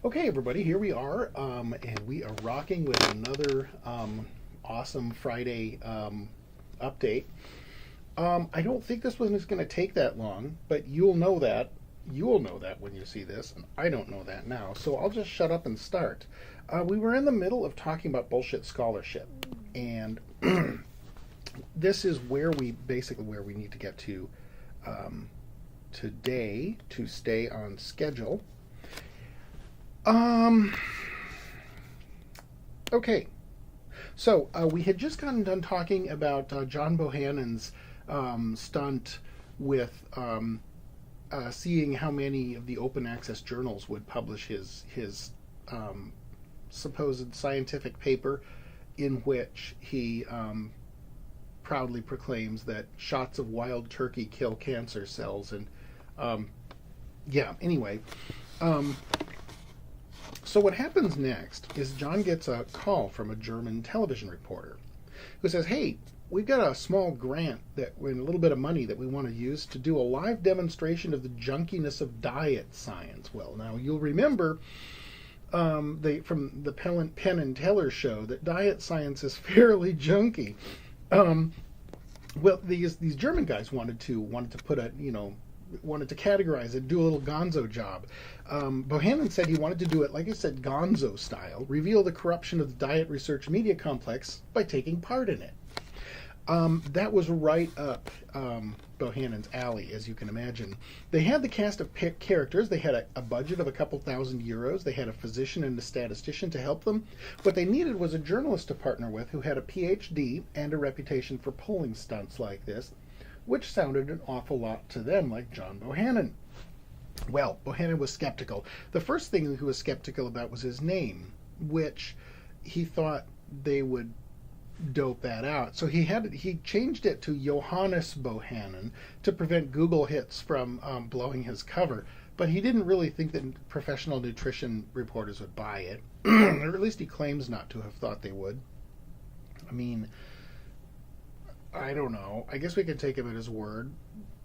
Okay, everybody, here we are, and we are rocking with another awesome Friday update. I don't think this one is going to take that long, but you'll know that. You'll know that when you see this, and I don't know that now, so I'll just shut up and start. We were in the middle of talking about bullshit scholarship, and this is where we need to get to today to stay on schedule. Um, okay. So we had just gotten done talking about John Bohannon's stunt with seeing how many of the open access journals would publish his supposed scientific paper, in which he proudly proclaims that shots of wild turkey kill cancer cells. And yeah, anyway. So what happens next is John gets a call from a German television reporter who says, "Hey, we've got a small grant and a little bit of money that we want to use to do a live demonstration of the junkiness of diet science." Well, now you'll remember from the Penn and Teller show that diet science is fairly junky. Well, these German guys wanted to put wanted to categorize it, do a little gonzo job. Bohannon said he wanted to do it, like I said, gonzo style, reveal the corruption of the diet research media complex by taking part in it. That was right up Bohannon's alley, as you can imagine. They had the cast of characters. They had a budget of a couple €1,000. They had a physician and a statistician to help them. What they needed was a journalist to partner with who had a PhD and a reputation for pulling stunts like this, which sounded an awful lot to them like John Bohannon. Well, Bohannon was skeptical. The first thing he was skeptical about was his name, which he thought they would dope that out. So he changed it to Johannes Bohannon to prevent Google hits from blowing his cover. But he didn't really think that professional nutrition reporters would buy it, or at least he claims not to have thought they would. I mean, I don't know. I guess we can take him at his word.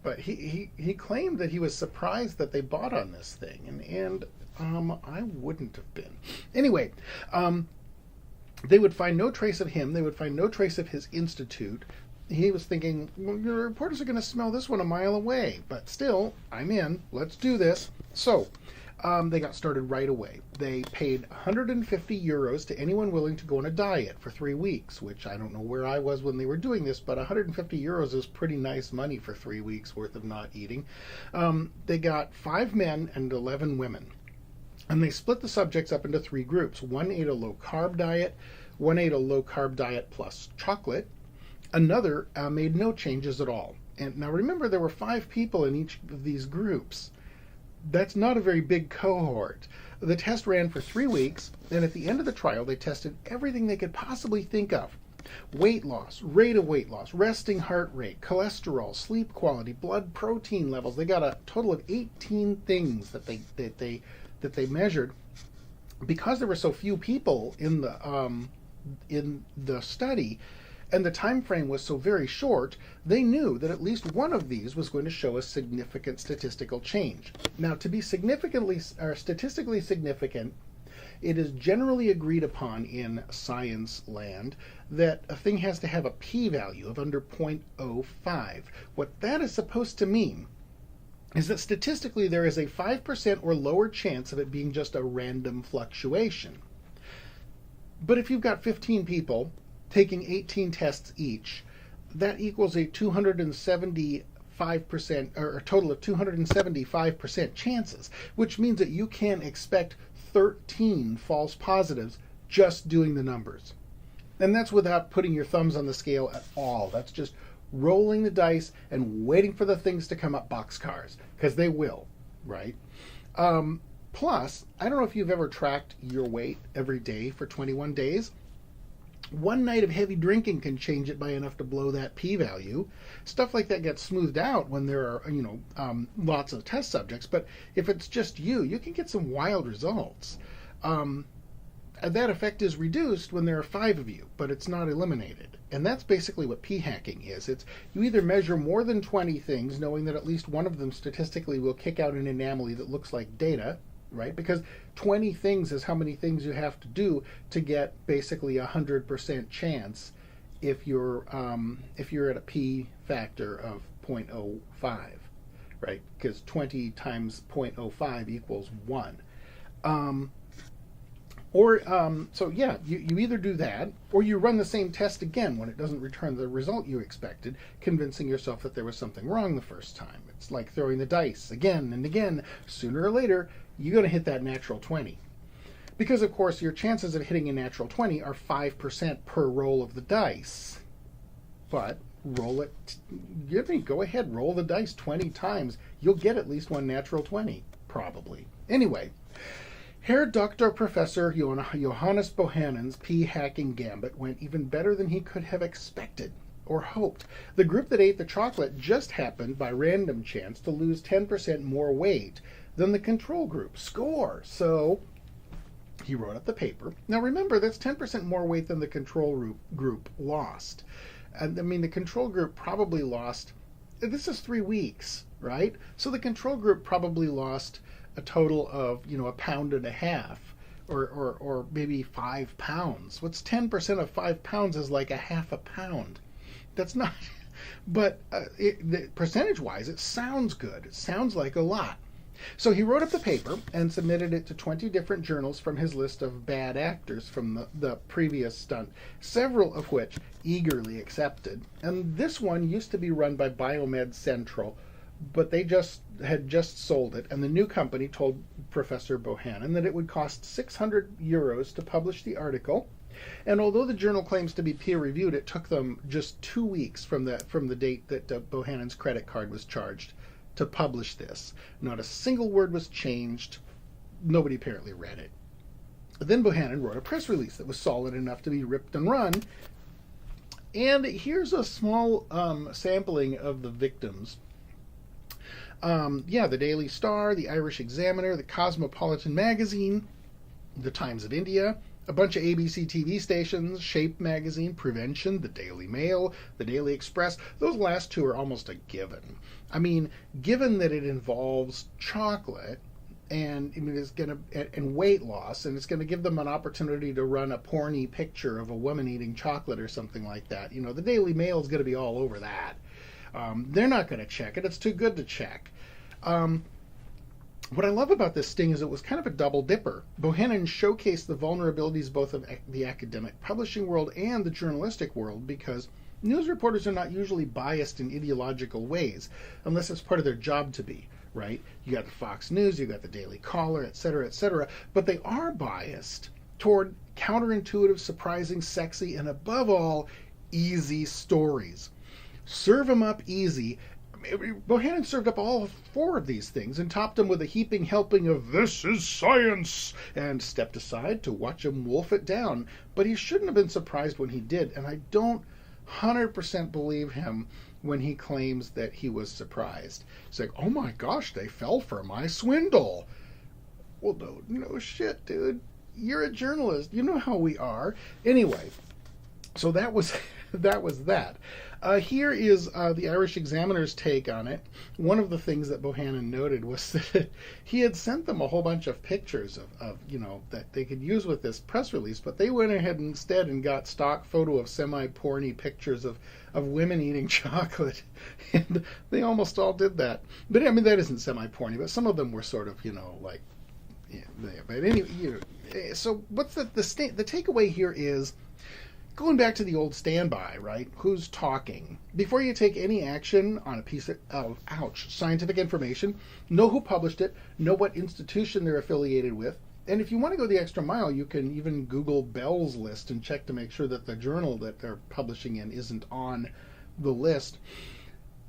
But he claimed that he was surprised that they bought on this thing. And I wouldn't have been. Anyway, they would find no trace of him. They would find no trace of his institute. He was thinking, well, your reporters are going to smell this one a mile away. But still, I'm in. Let's do this. So they got started right away. They paid €150 to anyone willing to go on a diet for 3 weeks, which I don't know where I was when they were doing this, but €150 is pretty nice money for 3 weeks worth of not eating. They got 5 men and 11 women. And they split the subjects up into 3 groups. One ate a low-carb diet, one ate a low-carb diet plus chocolate, another made no changes at all. And now remember, there were 5 people in each of these groups. That's not a very big cohort. The test ran for 3 weeks, and at the end of the trial, they tested everything they could possibly think of. Weight loss, rate of weight loss, resting heart rate, cholesterol, sleep quality, blood protein levels. They got a total of 18 things that they measured. Because there were so few people in the study, and the time frame was so very short, they knew that at least one of these was going to show a significant statistical change. Now, to be statistically significant, it is generally agreed upon in science land that a thing has to have a p-value of under 0.05. What that is supposed to mean is that statistically there is a 5% or lower chance of it being just a random fluctuation. But if you've got 15 people taking 18 tests each, that equals a 275%, or a total of 275% chances, which means that you can expect 13 false positives just doing the numbers. And that's without putting your thumbs on the scale at all. That's just rolling the dice and waiting for the things to come up boxcars, because they will, right? Plus, I don't know if you've ever tracked your weight every day for 21 days. One night of heavy drinking can change it by enough to blow that p-value. Stuff like that gets smoothed out when there are, lots of test subjects. But if it's just you can get some wild results. That effect is reduced when there are 5 of you, but it's not eliminated. And that's basically what p-hacking is. It's you either measure more than 20 things, knowing that at least one of them statistically will kick out an anomaly that looks like data, right? Because 20 things is how many things you have to do to get basically 100% chance if you're at a p factor of 0.05, right? Because 20 times 0.05 equals 1. So yeah, you either do that or you run the same test again when it doesn't return the result you expected, convincing yourself that there was something wrong the first time. It's like throwing the dice again and again. Sooner or later, you're going to hit that natural 20. Because, of course, your chances of hitting a natural 20 are 5% per roll of the dice. But roll it, go ahead, roll the dice 20 times. You'll get at least one natural 20, probably. Anyway, Herr Dr. Professor Johannes Bohannon's p-hacking gambit went even better than he could have expected or hoped. The group that ate the chocolate just happened, by random chance, to lose 10% more weight than the control group. Score! So he wrote up the paper. Now remember, that's 10% more weight than the control group lost. And I mean, the control group probably lost, this is 3 weeks, right? So the control group probably lost a total of, a pound and a half, or maybe 5 pounds. What's 10% of 5 pounds is like a half a pound. That's not, but percentage-wise, it sounds good. It sounds like a lot. So he wrote up the paper and submitted it to 20 different journals from his list of bad actors from the previous stunt, several of which eagerly accepted. And this one used to be run by Biomed Central, but they had just sold it, and the new company told Professor Bohannon that it would cost €600 to publish the article. And although the journal claims to be peer-reviewed, it took them just 2 weeks from the date that Bohannon's credit card was charged to publish this. Not a single word was changed. Nobody apparently read it. Then Bohannon wrote a press release that was solid enough to be ripped and run. And here's a small sampling of the victims. The Daily Star, the Irish Examiner, the Cosmopolitan Magazine, the Times of India, a bunch of ABC TV stations, Shape Magazine, Prevention, the Daily Mail, the Daily Express. Those last two are almost a given. I mean, given that it involves chocolate and and weight loss, and it's going to give them an opportunity to run a porny picture of a woman eating chocolate or something like that. The Daily Mail is going to be all over that. They're not going to check it. It's too good to check. What I love about this sting is it was kind of a double dipper. Bohannon showcased the vulnerabilities both of the academic publishing world and the journalistic world, because news reporters are not usually biased in ideological ways, unless it's part of their job to be, right? You got the Fox News, you got the Daily Caller, etc., but they are biased toward counterintuitive, surprising, sexy, and above all, easy stories. Serve them up easy. Bohannon served up all 4 of these things and topped them with a heaping helping of "this is science" and stepped aside to watch him wolf it down. But he shouldn't have been surprised when he did, and I don't 100% believe him when he claims that he was surprised. It's like, oh my gosh, they fell for my swindle. Well, no shit, dude. You're a journalist. You know how we are. Anyway, so that was that. Here is the Irish Examiner's take on it. One of the things that Bohannon noted was that he had sent them a whole bunch of pictures of that they could use with this press release, but they went ahead instead and got stock photo of semi-porny pictures of women eating chocolate, and they almost all did that. But I mean, that isn't semi-porny, but some of them were sort of, like, yeah. But anyway, so what's the takeaway here is, going back to the old standby, right? Who's talking? Before you take any action on a piece of scientific information, know who published it, know what institution they're affiliated with, and if you want to go the extra mile, you can even Google Bell's list and check to make sure that the journal that they're publishing in isn't on the list.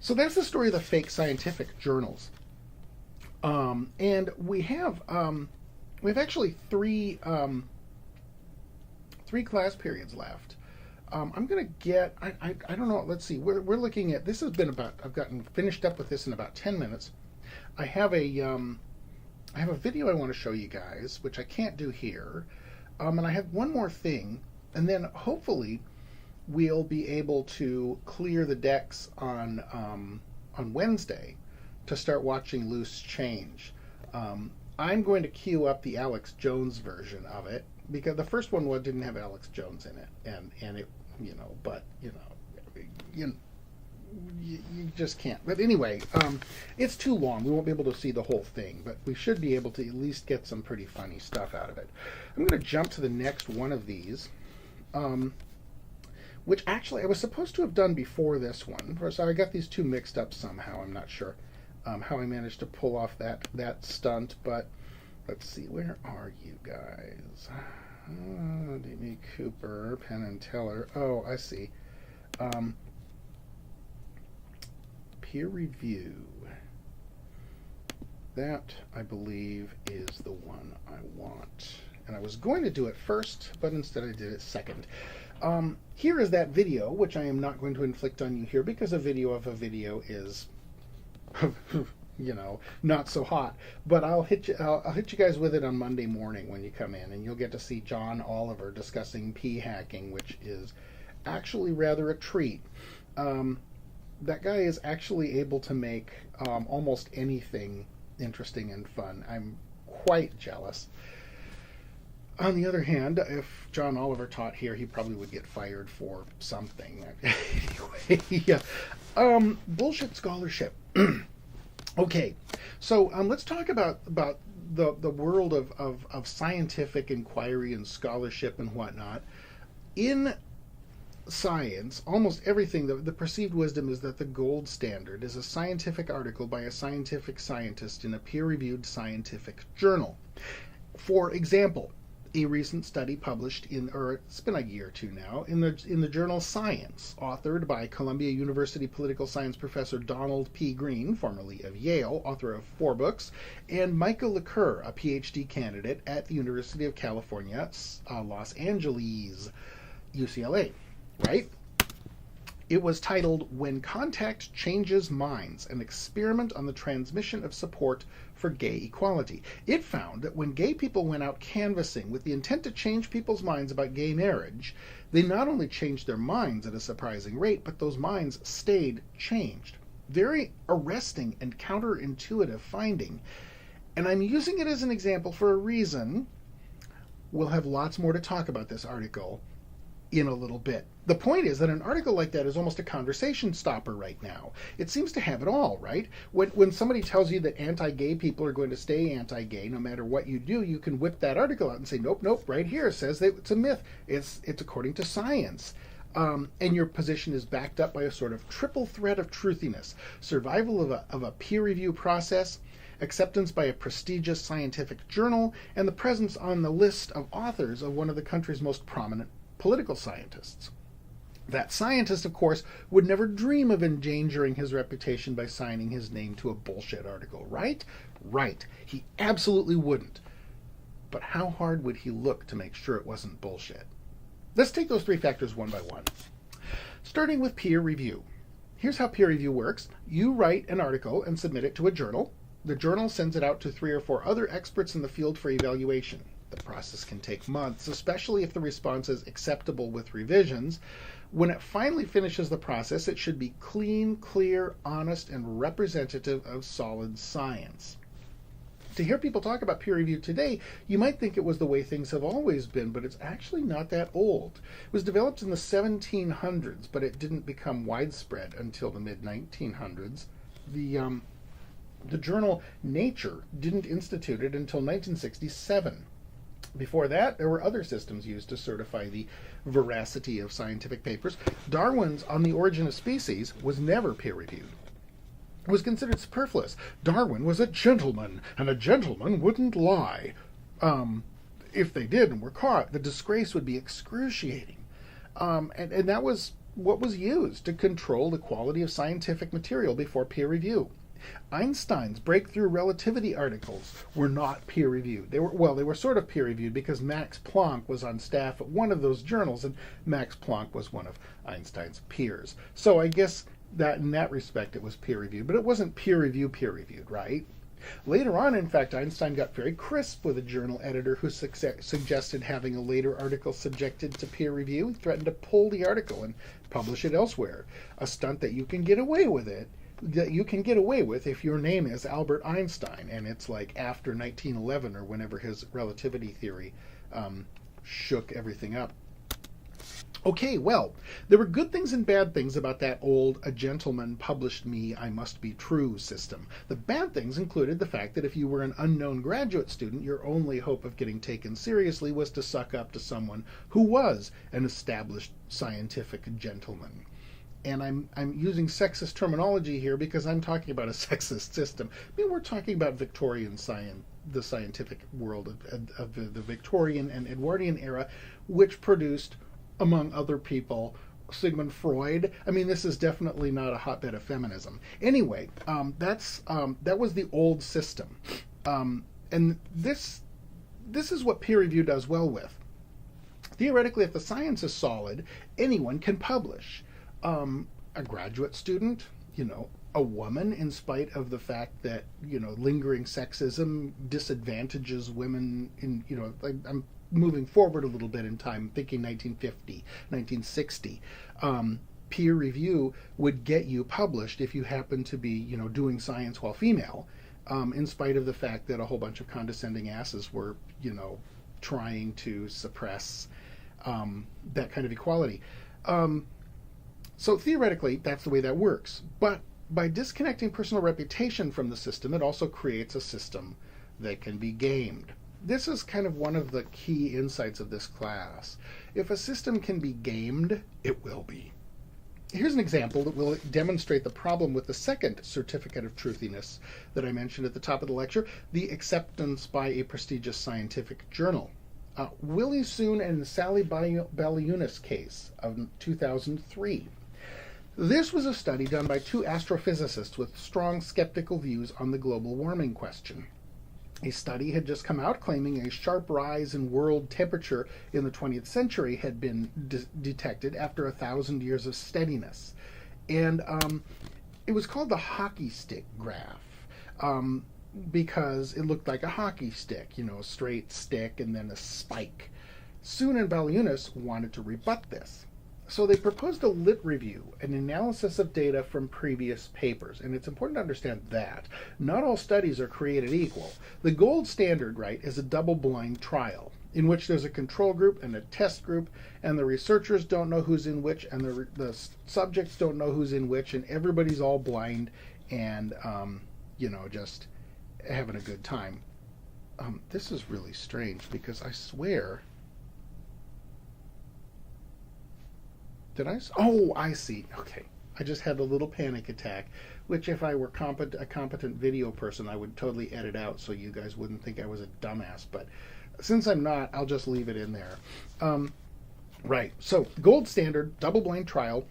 So that's the story of the fake scientific journals. And we have actually three class periods left. I'm going to get, I don't know, let's see, we're looking at, this has been about, I've gotten finished up with this in about 10 minutes. I have a video I want to show you guys, which I can't do here. And I have one more thing, and then hopefully we'll be able to clear the decks on Wednesday to start watching Loose Change. I'm going to queue up the Alex Jones version of it because the first one didn't have Alex Jones in it, and it, but you just can't. But anyway, it's too long. We won't be able to see the whole thing, but we should be able to at least get some pretty funny stuff out of it. I'm going to jump to the next one of these, which actually I was supposed to have done before this one. So I got these two mixed up somehow. I'm not sure how I managed to pull off that stunt, but let's see. Where are you guys? D.B. Cooper, Penn and Teller. Oh, I see. Peer review. That, I believe, is the one I want. And I was going to do it first, but instead I did it second. Here is that video, which I am not going to inflict on you here because a video of a video is, not so hot. But I'll hit you guys with it on Monday morning when you come in, and you'll get to see John Oliver discussing p-hacking, which is actually rather a treat. That guy is actually able to make almost anything interesting and fun. I'm quite jealous. On the other hand, if John Oliver taught here, he probably would get fired for something. Anyway, yeah. Bullshit scholarship. Okay, so let's talk about the world of scientific inquiry and scholarship and whatnot. In science, almost everything, the perceived wisdom is that the gold standard is a scientific article by a scientific scientist in a peer-reviewed scientific journal. For example, a recent study published it's been a year or two now, in the journal Science, authored by Columbia University political science professor Donald P. Green, formerly of Yale, author of 4 books, and Michael LeCoeur, a PhD candidate at the University of California, Los Angeles, UCLA. Right? It was titled When Contact Changes Minds, an experiment on the transmission of support for gay equality. It found that when gay people went out canvassing with the intent to change people's minds about gay marriage, they not only changed their minds at a surprising rate, but those minds stayed changed. Very arresting and counterintuitive finding. And I'm using it as an example for a reason. We'll have lots more to talk about this article in a little bit. The point is that an article like that is almost a conversation stopper right now. It seems to have it all, right? When somebody tells you that anti-gay people are going to stay anti-gay no matter what you do, you can whip that article out and say, nope, right here it says that it's a myth. It's according to science. And your position is backed up by a sort of triple threat of truthiness: survival of a peer review process, acceptance by a prestigious scientific journal, and the presence on the list of authors of one of the country's most prominent political scientists. That scientist, of course, would never dream of endangering his reputation by signing his name to a bullshit article, right? Right. He absolutely wouldn't. But how hard would he look to make sure it wasn't bullshit? Let's take those 3 factors one by one. Starting with peer review. Here's how peer review works. You write an article and submit it to a journal. The journal sends it out to 3 or 4 other experts in the field for evaluation. The process can take months, especially if the response is acceptable with revisions. When it finally finishes the process, it should be clean, clear, honest, and representative of solid science. To hear people talk about peer review today, you might think it was the way things have always been, but it's actually not that old. It was developed in the 1700s, but it didn't become widespread until the mid-1900s. The journal Nature didn't institute it until 1967. Before that, there were other systems used to certify the veracity of scientific papers. Darwin's On the Origin of Species was never peer-reviewed. It was considered superfluous. Darwin was a gentleman, and a gentleman wouldn't lie. If they did and were caught, the disgrace would be excruciating. And that was what was used to control the quality of scientific material before peer review. Einstein's breakthrough relativity articles were not peer-reviewed. They were sort of peer-reviewed because Max Planck was on staff at one of those journals, and Max Planck was one of Einstein's peers. So I guess that in that respect it was peer-reviewed, but it wasn't peer-reviewed, right? Later on, in fact, Einstein got very crisp with a journal editor who suggested having a later article subjected to peer review. He threatened to pull the article and publish it elsewhere, a stunt that you can get away with it that you can get away with if your name is Albert Einstein and it's like after 1911 or whenever his relativity theory shook everything up. Okay, well, there were good things and bad things about that old "a gentleman published me, I must be true" system. The bad things included the fact that if you were an unknown graduate student, your only hope of getting taken seriously was to suck up to someone who was an established scientific gentleman. And I'm using sexist terminology here because I'm talking about a sexist system. I mean, we're talking about Victorian science, the scientific world of the Victorian and Edwardian era, which produced, among other people, Sigmund Freud. I mean, this is definitely not a hotbed of feminism. Anyway, that was the old system, and this is what peer review does well with. Theoretically, if the science is solid, anyone can publish. A graduate student, a woman, in spite of the fact that lingering sexism disadvantages women in I'm moving forward a little bit in time, thinking 1950, 1960. Peer review would get you published if you happen to be doing science while female, in spite of the fact that a whole bunch of condescending asses were trying to suppress that kind of equality. So theoretically, that's the way that works. But by disconnecting personal reputation from the system, it also creates a system that can be gamed. This is kind of one of the key insights of this class. If a system can be gamed, it will be. Here's an example that will demonstrate the problem with the second certificate of truthiness that I mentioned at the top of the lecture, the acceptance by a prestigious scientific journal. Willie Soon and Sally Baliunas case of 2003. This was a study done by two astrophysicists with strong skeptical views on the global warming question. A study had just come out claiming a sharp rise in world temperature in the 20th century had been detected after 1,000 years of steadiness. And it was called the hockey stick graph because it looked like a hockey stick, a straight stick and then a spike. Soon and Baliunas wanted to rebut this. So they proposed a lit review, an analysis of data from previous papers. And it's important to understand that not all studies are created equal. The gold standard, right, is a double-blind trial in which there's a control group and a test group, and the researchers don't know who's in which, and the subjects don't know who's in which, and everybody's all blind and, just having a good time. This is really strange because I swear... Oh, I see. Okay. I just had a little panic attack, which if I were a competent video person, I would totally edit out so you guys wouldn't think I was a dumbass. But since I'm not, I'll just leave it in there. Right. So, gold standard, double-blind trial.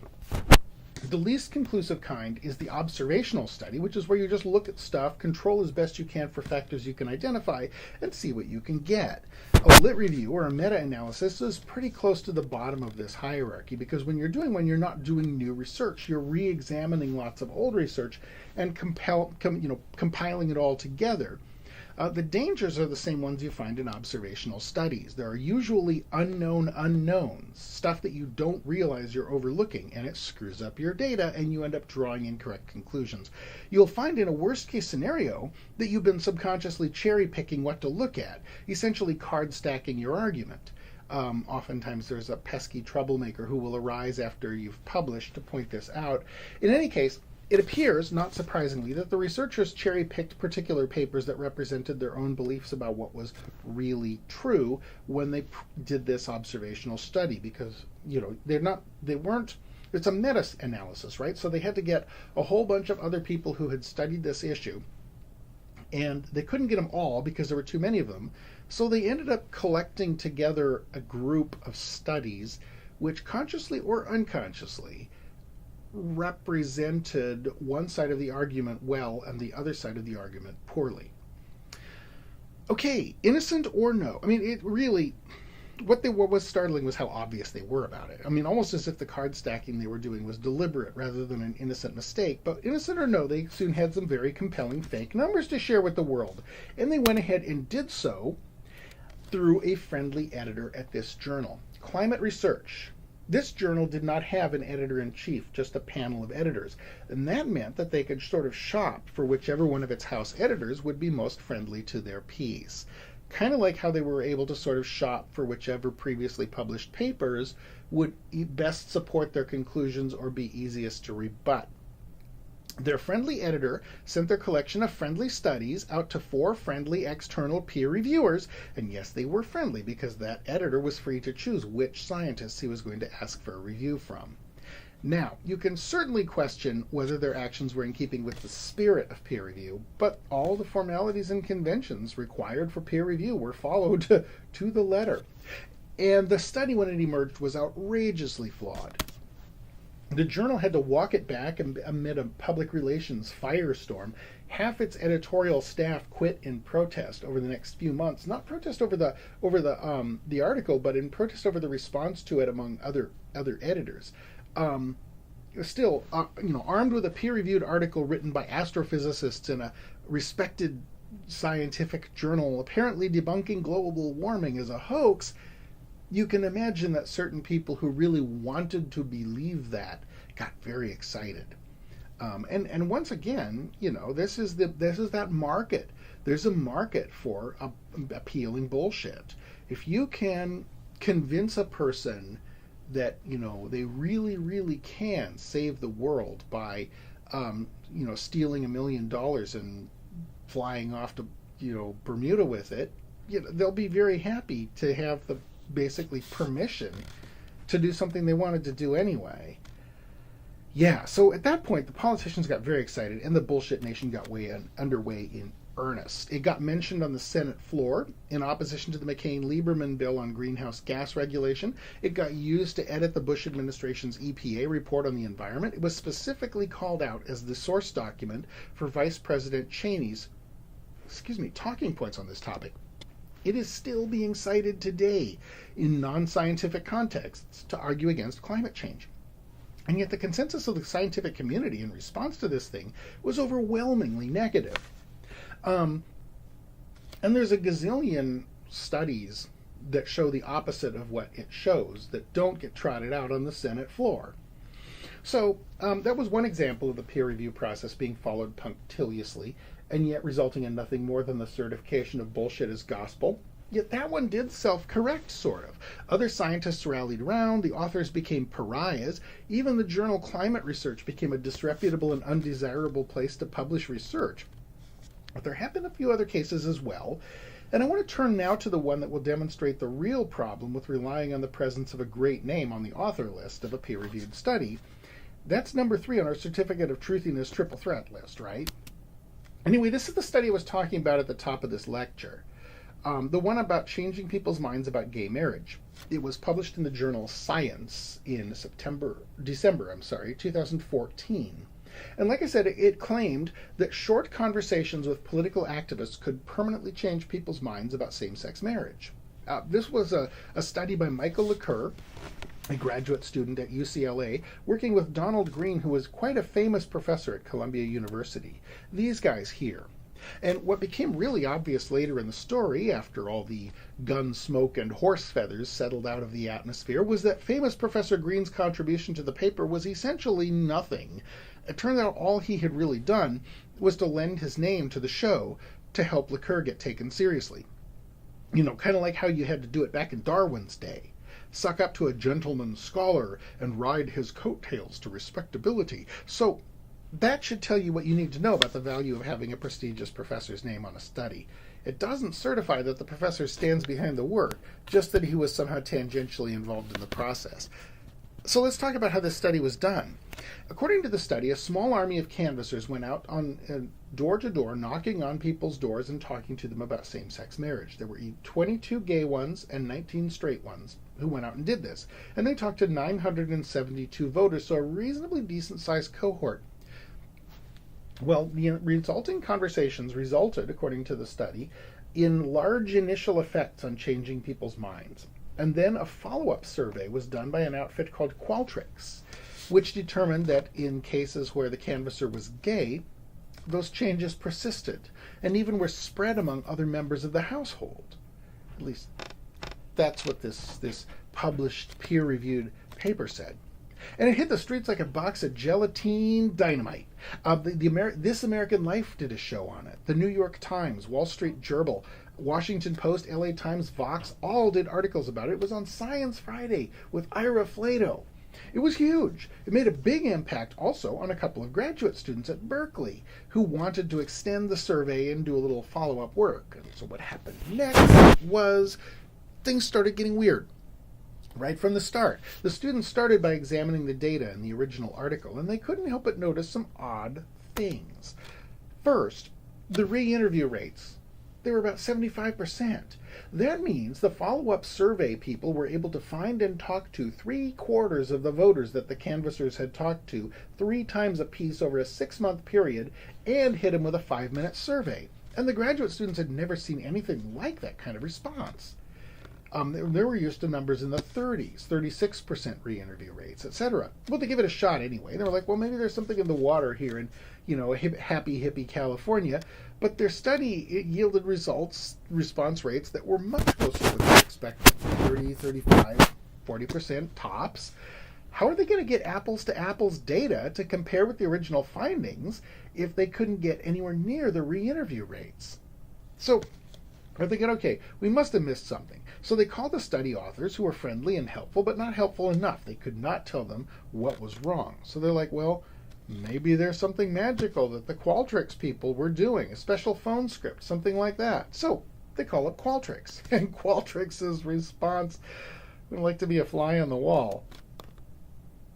The least conclusive kind is the observational study, which is where you just look at stuff, control as best you can for factors you can identify, and see what you can get. A lit review or a meta-analysis is pretty close to the bottom of this hierarchy because when you're not doing new research, you're re-examining lots of old research and compiling it all together. The dangers are the same ones you find in observational studies. There are usually unknown unknowns, stuff that you don't realize you're overlooking, and it screws up your data and you end up drawing incorrect conclusions. You'll find in a worst-case scenario that you've been subconsciously cherry-picking what to look at, essentially card-stacking your argument. Oftentimes there's a pesky troublemaker who will arise after you've published to point this out. In any case, it appears, not surprisingly, that the researchers cherry-picked particular papers that represented their own beliefs about what was really true when they did this observational study because, it's a meta-analysis, right? So they had to get a whole bunch of other people who had studied this issue, and they couldn't get them all because there were too many of them. So they ended up collecting together a group of studies which consciously or unconsciously represented one side of the argument well and the other side of the argument poorly. Okay, innocent or no? I mean, it really, what was startling was how obvious they were about it. I mean, almost as if the card stacking they were doing was deliberate rather than an innocent mistake. But innocent or no, they soon had some very compelling fake numbers to share with the world. And they went ahead and did so through a friendly editor at this journal. Climate Research. This journal did not have an editor-in-chief, just a panel of editors, and that meant that they could sort of shop for whichever one of its house editors would be most friendly to their piece. Kind of like how they were able to sort of shop for whichever previously published papers would best support their conclusions or be easiest to rebut. Their friendly editor sent their collection of friendly studies out to 4 friendly external peer reviewers, and yes, they were friendly because that editor was free to choose which scientists he was going to ask for a review from. Now, you can certainly question whether their actions were in keeping with the spirit of peer review, but all the formalities and conventions required for peer review were followed to the letter. And the study, when it emerged, was outrageously flawed. The journal had to walk it back amid a public relations firestorm. Half its editorial staff quit in protest over the next few months. Not protest over the article, but in protest over the response to it among other editors. Still, armed with a peer-reviewed article written by astrophysicists in a respected scientific journal, apparently debunking global warming as a hoax, you can imagine that certain people who really wanted to believe that got very excited. And once again, this is that market. There's a market for appealing bullshit. If you can convince a person that they really, really can save the world by stealing $1 million and flying off to Bermuda with it, they'll be very happy to have the basically permission to do something they wanted to do anyway. Yeah, so at that point the politicians got very excited and the bullshit nation got underway in earnest. It got mentioned on the Senate floor in opposition to the McCain-Lieberman bill on greenhouse gas regulation. It got used to edit the Bush administration's EPA report on the environment. It was specifically called out as the source document for Vice President Cheney's talking points on this topic. It is still being cited today in non-scientific contexts to argue against climate change. And yet the consensus of the scientific community in response to this thing was overwhelmingly negative. And there's a gazillion studies that show the opposite of what it shows, that don't get trotted out on the Senate floor. So that was one example of the peer review process being followed punctiliously, and yet resulting in nothing more than the certification of bullshit as gospel. Yet that one did self-correct, sort of. Other scientists rallied around, the authors became pariahs, even the journal Climate Research became a disreputable and undesirable place to publish research. But there have been a few other cases as well, and I want to turn now to the one that will demonstrate the real problem with relying on the presence of a great name on the author list of a peer-reviewed study. That's number 3 on our Certificate of Truthiness triple threat list, right? Anyway, this is the study I was talking about at the top of this lecture. The one about changing people's minds about gay marriage. It was published in the journal Science in December 2014. And like I said, it claimed that short conversations with political activists could permanently change people's minds about same-sex marriage. This was a study by Michael LeCoeur, a graduate student at UCLA, working with Donald Green, who was quite a famous professor at Columbia University. These guys here. And what became really obvious later in the story, after all the gun smoke and horse feathers settled out of the atmosphere, was that famous Professor Green's contribution to the paper was essentially nothing. It turned out all he had really done was to lend his name to the show to help LeCoeur get taken seriously. Kind of like how you had to do it back in Darwin's day. Suck up to a gentleman scholar and ride his coattails to respectability. So that should tell you what you need to know about the value of having a prestigious professor's name on a study. It doesn't certify that the professor stands behind the work, just that he was somehow tangentially involved in the process. So let's talk about how this study was done. According to the study, a small army of canvassers went out on door to door, knocking on people's doors and talking to them about same-sex marriage. There were 22 gay ones and 19 straight ones who went out and did this. And they talked to 972 voters, so a reasonably decent-sized cohort. Well, the resulting conversations resulted, according to the study, in large initial effects on changing people's minds. And then a follow-up survey was done by an outfit called Qualtrics, which determined that in cases where the canvasser was gay, those changes persisted and even were spread among other members of the household. At least that's what this published peer-reviewed paper said. And it hit the streets like a box of gelatine dynamite. This American Life did a show on it. The New York Times, Wall Street Journal, Washington Post, LA Times, Vox, all did articles about it. It was on Science Friday with Ira Flatow. It was huge. It made a big impact also on a couple of graduate students at Berkeley who wanted to extend the survey and do a little follow-up work. And so what happened next was things started getting weird. Right from the start, the students started by examining the data in the original article, and they couldn't help but notice some odd things. First, the re-interview rates. They were about 75%. That means the follow-up survey people were able to find and talk to 3/4 of the voters that the canvassers had talked to 3 times apiece over a 6-month period and hit them with a 5-minute survey. And the graduate students had never seen anything like that kind of response. They were used to numbers in the 30s, 36% re-interview rates, etc. Well, they give it a shot anyway. They were like, well, maybe there's something in the water here in, happy hippie California. But their study yielded response rates that were much closer to what they expected. 30, 35, 40% tops. How are they going to get apples to apples data to compare with the original findings if they couldn't get anywhere near the re-interview rates? So they're thinking, okay, we must have missed something. So they called the study authors, who were friendly and helpful, but not helpful enough. They could not tell them what was wrong. So they're like, well, maybe there's something magical that the Qualtrics people were doing, a special phone script, something like that. So they call up Qualtrics. And Qualtrics' response, would like to be a fly on the wall.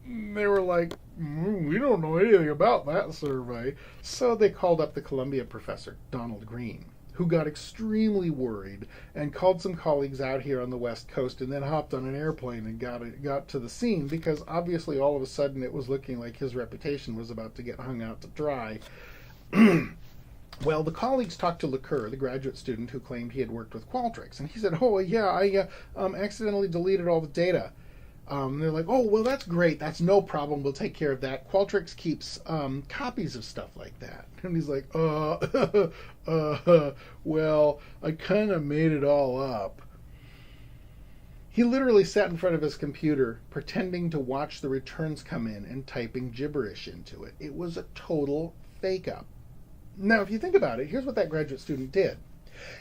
They were like, we don't know anything about that survey. So they called up the Columbia professor, Donald Green, who got extremely worried and called some colleagues out here on the West Coast and then hopped on an airplane and got to the scene, because obviously all of a sudden it was looking like his reputation was about to get hung out to dry. Well, the colleagues talked to Lacour, the graduate student who claimed he had worked with Qualtrics, and he said, oh, yeah, I accidentally deleted all the data. They're like, oh, well, that's great. That's no problem. We'll take care of that. Qualtrics keeps copies of stuff like that. And he's like, well, I kind of made it all up. He literally sat in front of his computer, pretending to watch the returns come in and typing gibberish into it. It was a total fake-up. Now, if you think about it, here's what that graduate student did.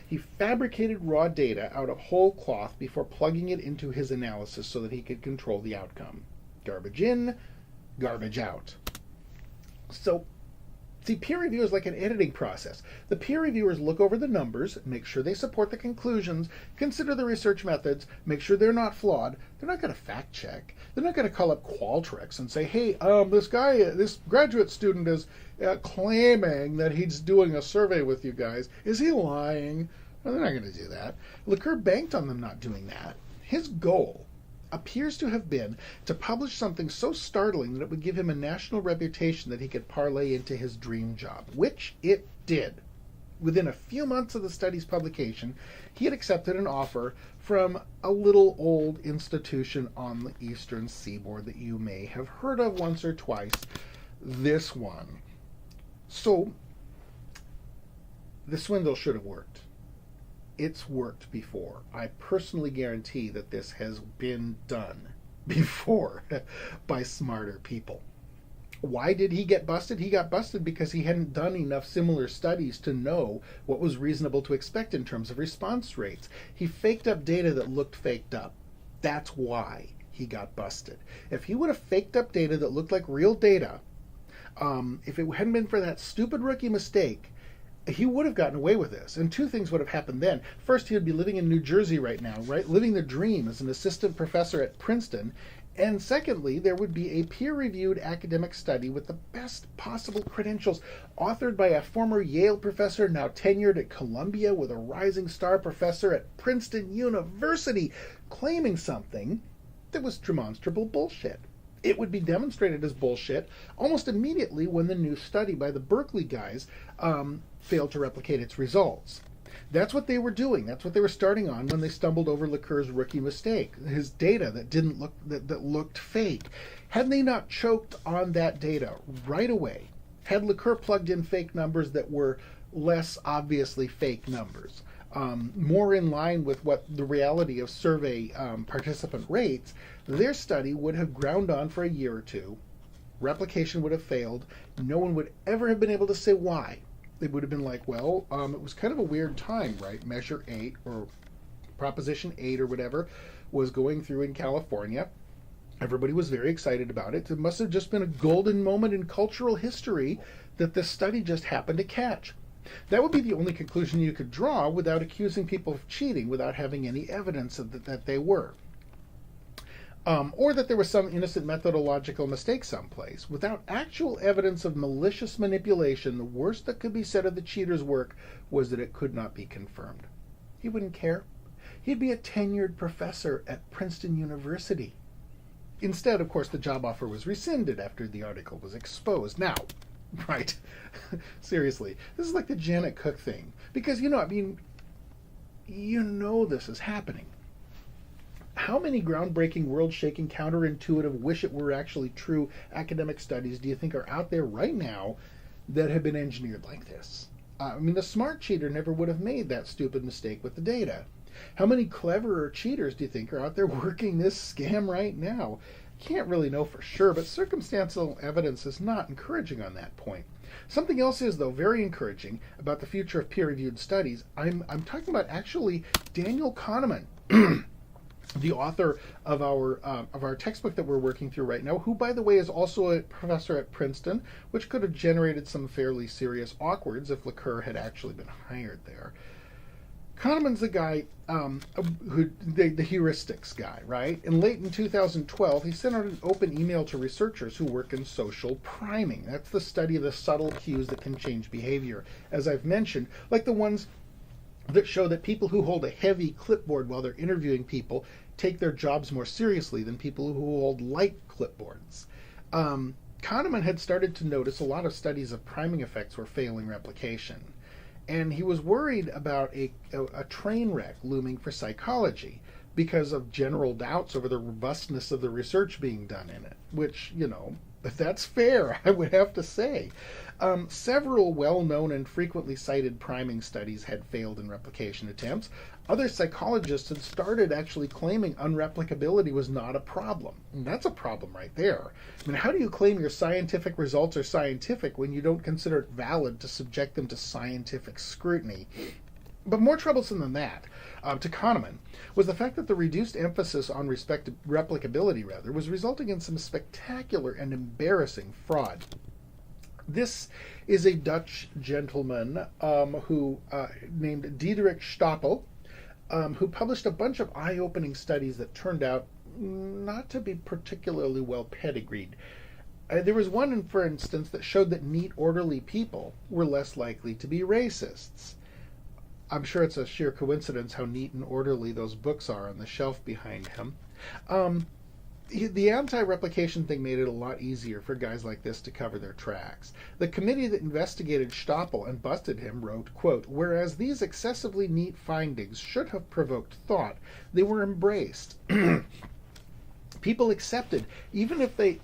He fabricated raw data out of whole cloth before plugging it into his analysis so that he could control the outcome. Garbage in, garbage out. So, see, peer review is like an editing process. The peer reviewers look over the numbers, make sure they support the conclusions, consider the research methods, make sure they're not flawed. They're not going to fact check. They're not going to call up Qualtrics and say, hey, this graduate student is claiming that he's doing a survey with you guys. Is he lying? No, they're not going to do that. Lacour banked on them not doing that. His goal appears to have been to publish something so startling that it would give him a national reputation that he could parlay into his dream job, which it did. Within a few months of the study's publication, he had accepted an offer from a little old institution on the eastern seaboard that you may have heard of once or twice, this one. So, the swindle should have worked. It's worked before. I personally guarantee that this has been done before by smarter people. Why did he get busted? He got busted because he hadn't done enough similar studies to know what was reasonable to expect in terms of response rates. He faked up data that looked faked up. That's why he got busted. If he would have faked up data that looked like real data, if it hadn't been for that stupid rookie mistake, he would have gotten away with this. And two things would have happened then. First, he would be living in New Jersey right now, right? Living the dream as an assistant professor at Princeton. And secondly, there would be a peer-reviewed academic study with the best possible credentials, authored by a former Yale professor now tenured at Columbia with a rising star professor at Princeton University, claiming something that was demonstrable bullshit. It would be demonstrated as bullshit almost immediately when the new study by the Berkeley guys failed to replicate its results. That's what they were doing. That's what they were starting on when they stumbled over Lacour's rookie mistake, his data that looked fake. Had they not choked on that data right away, had Lacour plugged in fake numbers that were less obviously fake numbers, more in line with what the reality of survey participant rates, their study would have ground on for a year or two. Replication would have failed. No one would ever have been able to say why. It would have been like, well, it was kind of a weird time, right? Measure 8 or Proposition 8 or whatever was going through in California. Everybody was very excited about it. It must have just been a golden moment in cultural history that this study just happened to catch. That would be the only conclusion you could draw without accusing people of cheating, without having any evidence of that they were. Or that there was some innocent methodological mistake someplace. Without actual evidence of malicious manipulation, the worst that could be said of the cheater's work was that it could not be confirmed. He wouldn't care. He'd be a tenured professor at Princeton University. Instead, of course, the job offer was rescinded after the article was exposed. Now, right, seriously, this is like the Janet Cook thing. Because, this is happening. How many groundbreaking, world-shaking, counterintuitive, wish-it-were-actually true academic studies do you think are out there right now that have been engineered like this? The smart cheater never would have made that stupid mistake with the data. How many cleverer cheaters do you think are out there working this scam right now? Can't really know for sure, but circumstantial evidence is not encouraging on that point. Something else is, though, very encouraging about the future of peer-reviewed studies. I'm talking about actually Daniel Kahneman, the author of our textbook that we're working through right now, who, by the way, is also a professor at Princeton, which could have generated some fairly serious awkwards if Lacour had actually been hired there. Kahneman's the guy the heuristics guy, right? And late in 2012, he sent out an open email to researchers who work in social priming. That's the study of the subtle cues that can change behavior, as I've mentioned, like the ones that show that people who hold a heavy clipboard while they're interviewing people take their jobs more seriously than people who hold light clipboards. Kahneman had started to notice a lot of studies of priming effects were failing replication. And he was worried about a train wreck looming for psychology because of general doubts over the robustness of the research being done in it, which, that's fair, I would have to say. Several well-known and frequently cited priming studies had failed in replication attempts. Other psychologists had started actually claiming unreplicability was not a problem. And that's a problem right there. How do you claim your scientific results are scientific when you don't consider it valid to subject them to scientific scrutiny? But more troublesome than that, to Kahneman, was the fact that the reduced emphasis on replicability was resulting in some spectacular and embarrassing fraud. This is a Dutch gentleman who named Diederik Stapel, who published a bunch of eye-opening studies that turned out not to be particularly well pedigreed. There was one, for instance, that showed that neat, orderly people were less likely to be racists. I'm sure it's a sheer coincidence how neat and orderly those books are on the shelf behind him. The anti-replication thing made it a lot easier for guys like this to cover their tracks. The committee that investigated Stapel and busted him wrote, quote, "Whereas these excessively neat findings should have provoked thought, they were embraced. People accepted, even if they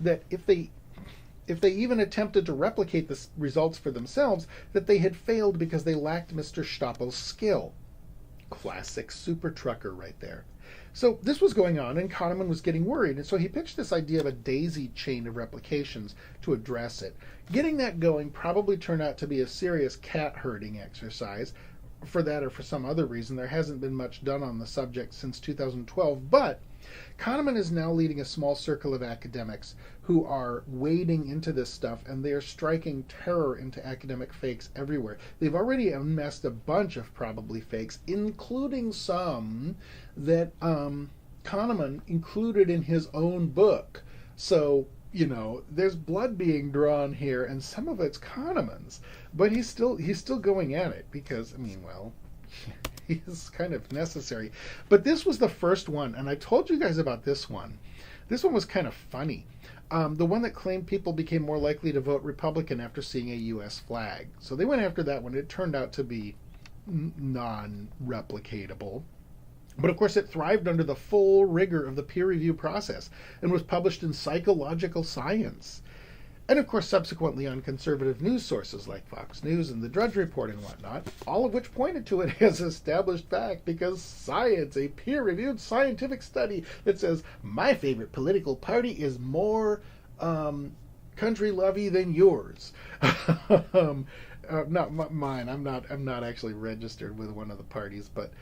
even attempted to replicate the results for themselves, that they had failed because they lacked Mr. Stapel's skill." Classic super trucker right there. So this was going on, and Kahneman was getting worried, and so he pitched this idea of a daisy chain of replications to address it. Getting that going probably turned out to be a serious cat herding exercise. For that or for some other reason, there hasn't been much done on the subject since 2012, but Kahneman is now leading a small circle of academics who are wading into this stuff, and they are striking terror into academic fakes everywhere. They've already unmasked a bunch of probably fakes, including some that Kahneman included in his own book. So, there's blood being drawn here, and some of it's Kahneman's. But he's still going at it because, he's kind of necessary. But this was the first one, and I told you guys about this one. This one was kind of funny. The one that claimed people became more likely to vote Republican after seeing a U.S. flag. So they went after that one. It turned out to be non-replicatable. But of course it thrived under the full rigor of the peer review process and was published in Psychological Science. And of course, subsequently on conservative news sources like Fox News and the Drudge Report and whatnot, all of which pointed to it as established fact because science, a peer-reviewed scientific study that says my favorite political party is more country-lovey than yours. Not mine. I'm not actually registered with one of the parties, but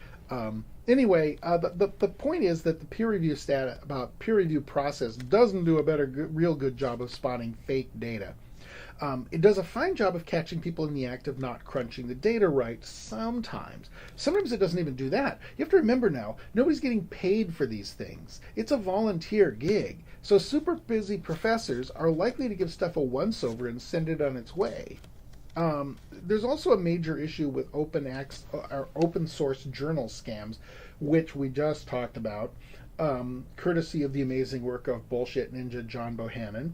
anyway, the point is that the peer review process doesn't do a real good job of spotting fake data. It does a fine job of catching people in the act of not crunching the data right sometimes. Sometimes it doesn't even do that. You have to remember now, nobody's getting paid for these things. It's a volunteer gig. So super busy professors are likely to give stuff a once-over and send it on its way. There's also a major issue with open source journal scams, which we just talked about, courtesy of the amazing work of bullshit ninja John Bohannon.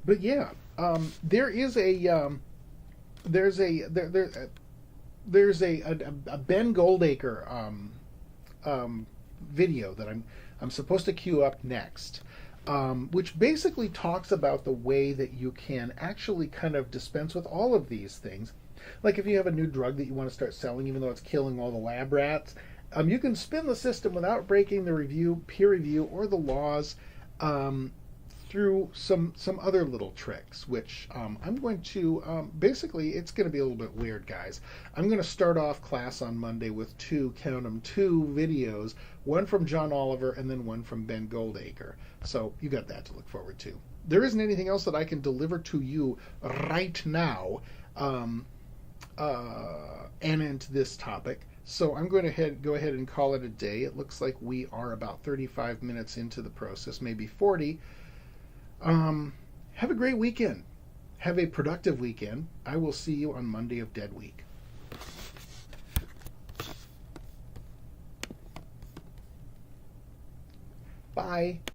But yeah, there's a Ben Goldacre video that I'm supposed to queue up next. Which basically talks about the way that you can actually kind of dispense with all of these things. Like if you have a new drug that you want to start selling, even though it's killing all the lab rats, you can spin the system without breaking the peer review, or the laws through some other little tricks, which I'm going to, basically, it's going to be a little bit weird, guys. I'm going to start off class on Monday with two videos, one from John Oliver and then one from Ben Goldacre. So you got that to look forward to. There isn't anything else that I can deliver to you right now and into this topic. So I'm going to go ahead and call it a day. It looks like we are about 35 minutes into the process, maybe 40. Have a great weekend. Have a productive weekend. I will see you on Monday of Dead Week. Bye.